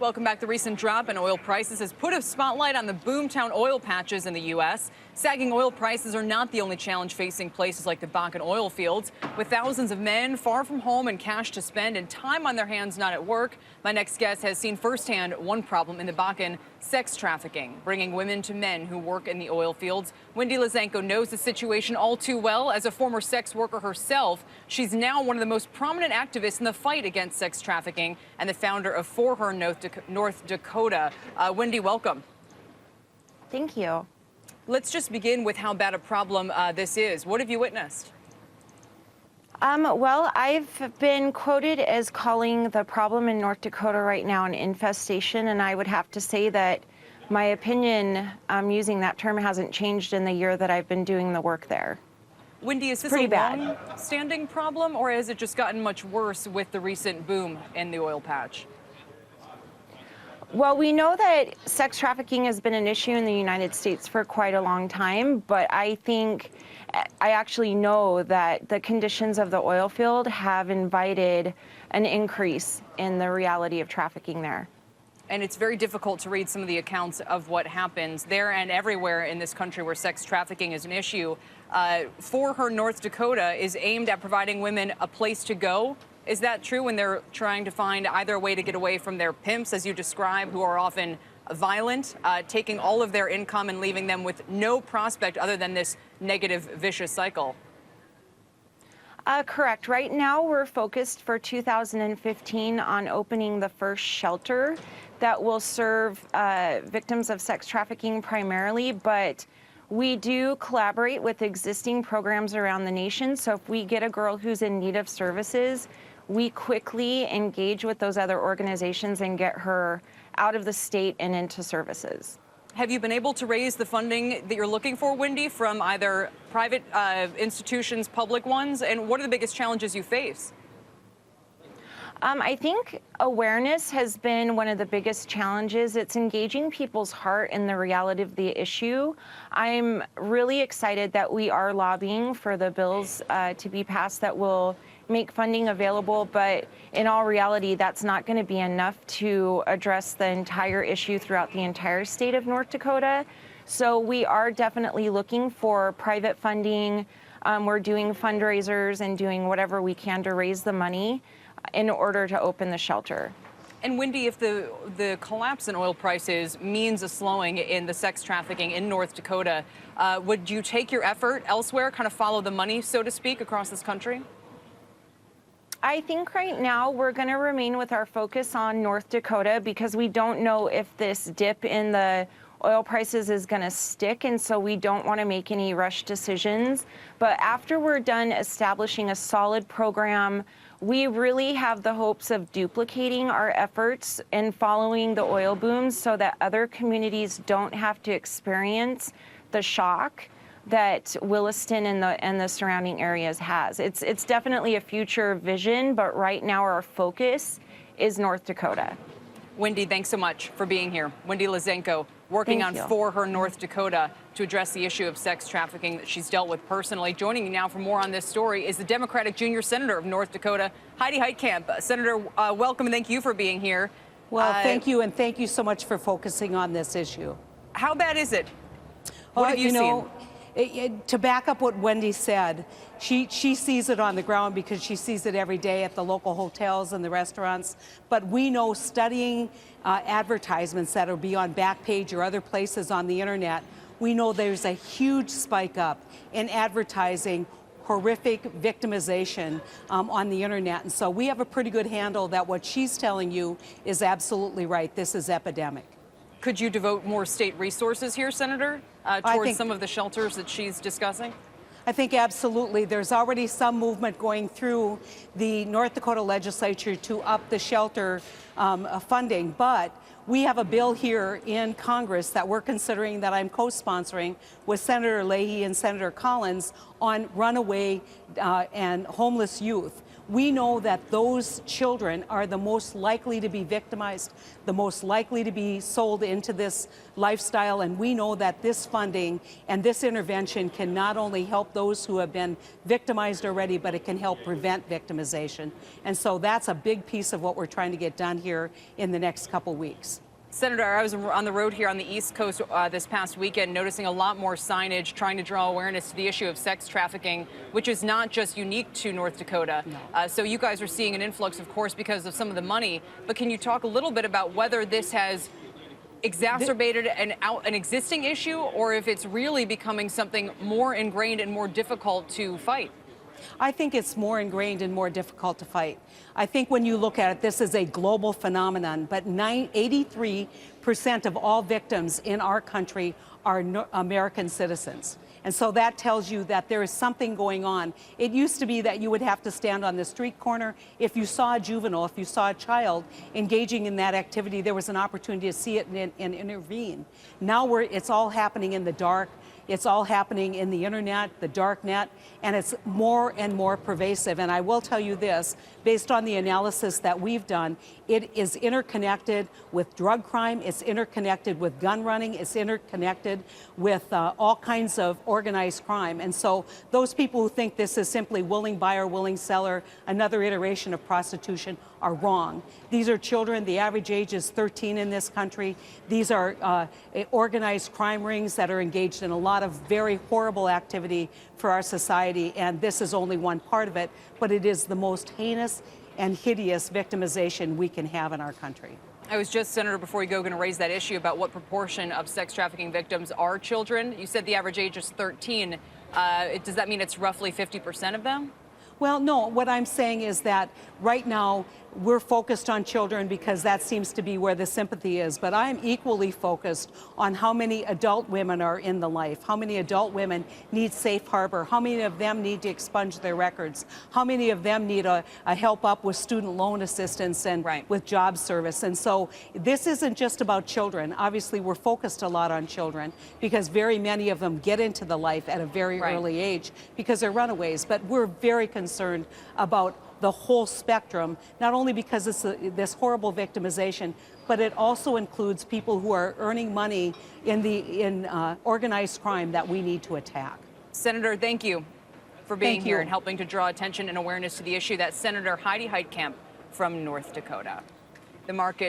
Welcome back. The recent drop in oil prices has put a spotlight on the boomtown oil patches in the U.S. Sagging oil prices are not the only challenge facing places like the Bakken oil fields. With thousands of men far from home and cash to spend and time on their hands not at work, my next guest has seen firsthand one problem in the Bakken: sex trafficking, bringing women to men who work in the oil fields. Windie Lazenko knows the situation all too well. As a former sex worker herself, she's now one of the most prominent activists in the fight against sex trafficking and the founder of For Her North Dakota. Windie, welcome. Thank you. Let's just begin with how bad a problem this is. What have you witnessed? Well, I've been quoted as calling the problem in North Dakota right now an infestation, and I would have to say that my opinion using that term hasn't changed in the year that I've been doing the work there. Windie, is this a long-standing problem, or has it just gotten much worse with the recent boom in the oil patch? Well, we know that sex trafficking has been an issue in the United States for quite a long time, but I actually know that the conditions of the oil field have invited an increase in the reality of trafficking there. And it's very difficult to read some of the accounts of what happens there and everywhere in this country where sex trafficking is an issue. For Her North Dakota is aimed at providing women a place to go. Is that true when they're trying to find either a way to get away from their pimps, as you describe, who are often violent, taking all of their income and leaving them with no prospect other than this negative, vicious cycle? Correct. Right now, we're focused for 2015 on opening the first shelter that will serve victims of sex trafficking primarily, but we do collaborate with existing programs around the nation. So if we get a girl who's in need of services, we quickly engage with those other organizations and get her out of the state and into services. Have you been able to raise the funding that you're looking for, Windie, from either private institutions, public ones? And what are the biggest challenges you face? I think awareness has been one of the biggest challenges. It's engaging people's heart in the reality of the issue. I'm really excited that we are lobbying for the bills to be passed that will make funding available, but in all reality, that's not going to be enough to address the entire issue throughout the entire state of North Dakota. So we are definitely looking for private funding. We're doing fundraisers and doing whatever we can to raise the money in order to open the shelter. And Windie, if the collapse in oil prices means a slowing in the sex trafficking in North Dakota, would you take your effort elsewhere, kind of follow the money, so to speak, across this country? I think right now we're going to remain with our focus on North Dakota because we don't know if this dip in the oil prices is going to stick, and so we don't want to make any rush decisions. But after we're done establishing a solid program, we really have the hopes of duplicating our efforts and following the oil booms so that other communities don't have to experience the shock that Williston and the surrounding areas has. It's definitely a future vision, but right now our focus is North Dakota. Windie, thanks so much for being here. Windie Lazenko, working on For Her North Dakota to address the issue of sex trafficking that she's dealt with personally. Joining me now for more on this story is the Democratic Junior Senator of North Dakota, Heidi Heitkamp. Senator, welcome and thank you for being here. Well, thank you, and thank you so much for focusing on this issue. How bad is it? What have you seen? To back up what Windie said, she sees it on the ground because she sees it every day at the local hotels and the restaurants. But we know, studying advertisements that will be on Backpage or other places on the internet, we know there's a huge spike up in advertising horrific victimization on the internet. And so we have a pretty good handle that what she's telling you is absolutely right. This is epidemic. Could you devote more state resources here, Senator, towards some of the shelters that she's discussing? I think absolutely. There's already some movement going through the North Dakota legislature to up the shelter funding, but we have a bill here in Congress that we're considering, that I'm co-sponsoring with Senator Leahy and Senator Collins, on runaway and homeless youth. We know that those children are the most likely to be victimized, the most likely to be sold into this lifestyle, and we know that this funding and this intervention can not only help those who have been victimized already, but it can help prevent victimization. And so that's a big piece of what we're trying to get done here in the next couple weeks. Senator, I was on the road here on the East Coast this past weekend, noticing a lot more signage trying to draw awareness to the issue of sex trafficking, which is not just unique to North Dakota. No. So you guys are seeing an influx, of course, because of some of the money. But can you talk a little bit about whether this has exacerbated an existing issue, or if it's really becoming something more ingrained and more difficult to fight? I think it's more ingrained and more difficult to fight. I think when you look at it, this is a global phenomenon, but 83% of all victims in our country are American citizens. And so that tells you that there is something going on. It used to be that you would have to stand on the street corner. If you saw a juvenile, if you saw a child engaging in that activity, there was an opportunity to see it and intervene. Now it's all happening in the dark. It's all happening in the internet, the dark net, and it's more and more pervasive. And I will tell you this, based on the analysis that we've done, it is interconnected with drug crime, it's interconnected with gun running, it's interconnected with all kinds of organized crime. And so those people who think this is simply willing buyer, willing seller, another iteration of prostitution, are wrong. These are children. The average age is 13 in this country. These are organized crime rings that are engaged in a lot of very horrible activity for our society, and this is only one part of it, but it is the most heinous and hideous victimization we can have in our country. I was just, Senator, before you go, going to raise that issue about what proportion of sex trafficking victims are children. You said the average age is 13. Does that mean it's roughly 50% of them? Well, no, what I'm saying is that right now we're focused on children because that seems to be where the sympathy is, but I'm equally focused on how many adult women are in the life, how many adult women need safe harbor, how many of them need to expunge their records, how many of them need a help up with student loan assistance and with job service. And so this isn't just about children. Obviously, we're focused a lot on children because very many of them get into the life at a very early age because they're runaways, but we're very concerned about the whole spectrum, not only because it's this horrible victimization, but it also includes people who are earning money in organized crime that we need to attack. Senator, thank you for being here and helping to draw attention and awareness to the issue. That's Senator Heidi Heitkamp from North Dakota. The market